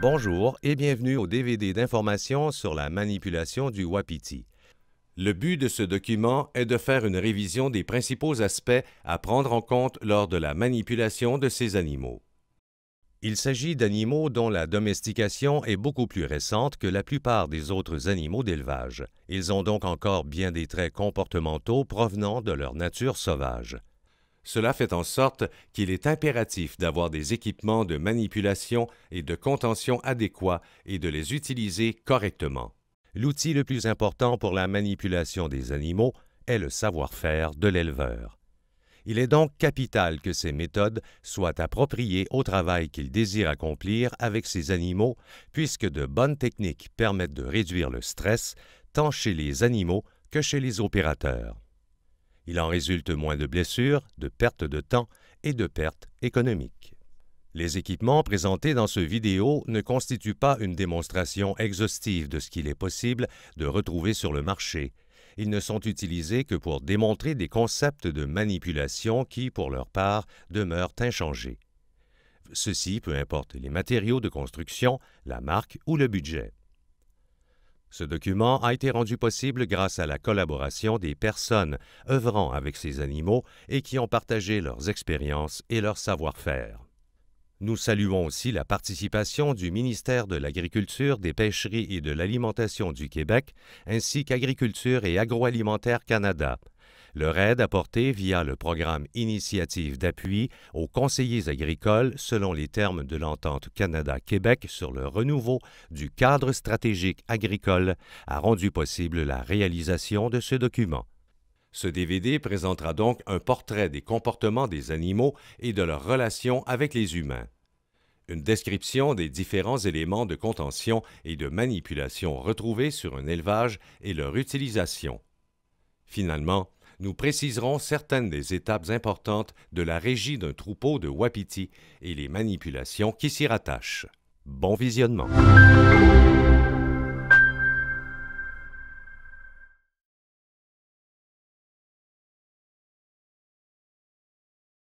Bonjour et bienvenue au DVD d'information sur la manipulation du wapiti. Le but de ce document est de faire une révision des principaux aspects à prendre en compte lors de la manipulation de ces animaux. Il s'agit d'animaux dont la domestication est beaucoup plus récente que la plupart des autres animaux d'élevage. Ils ont donc encore bien des traits comportementaux provenant de leur nature sauvage. Cela fait en sorte qu'il est impératif d'avoir des équipements de manipulation et de contention adéquats et de les utiliser correctement. L'outil le plus important pour la manipulation des animaux est le savoir-faire de l'éleveur. Il est donc capital que ces méthodes soient appropriées au travail qu'il désire accomplir avec ces animaux, puisque de bonnes techniques permettent de réduire le stress tant chez les animaux que chez les opérateurs. Il en résulte moins de blessures, de pertes de temps et de pertes économiques. Les équipements présentés dans ce vidéo ne constituent pas une démonstration exhaustive de ce qu'il est possible de retrouver sur le marché. Ils ne sont utilisés que pour démontrer des concepts de manipulation qui, pour leur part, demeurent inchangés. Ceci peu importe les matériaux de construction, la marque ou le budget. Ce document a été rendu possible grâce à la collaboration des personnes œuvrant avec ces animaux et qui ont partagé leurs expériences et leur savoir-faire. Nous saluons aussi la participation du ministère de l'Agriculture, des Pêcheries et de l'Alimentation du Québec, ainsi qu'Agriculture et Agroalimentaire Canada. Leur aide apportée via le programme Initiative d'appui aux conseillers agricoles selon les termes de l'entente Canada-Québec sur le renouveau du cadre stratégique agricole a rendu possible la réalisation de ce document. Ce DVD présentera donc un portrait des comportements des animaux et de leurs relations avec les humains. Une description des différents éléments de contention et de manipulation retrouvés sur un élevage et leur utilisation. Finalement, nous préciserons certaines des étapes importantes de la régie d'un troupeau de wapiti et les manipulations qui s'y rattachent. Bon visionnement!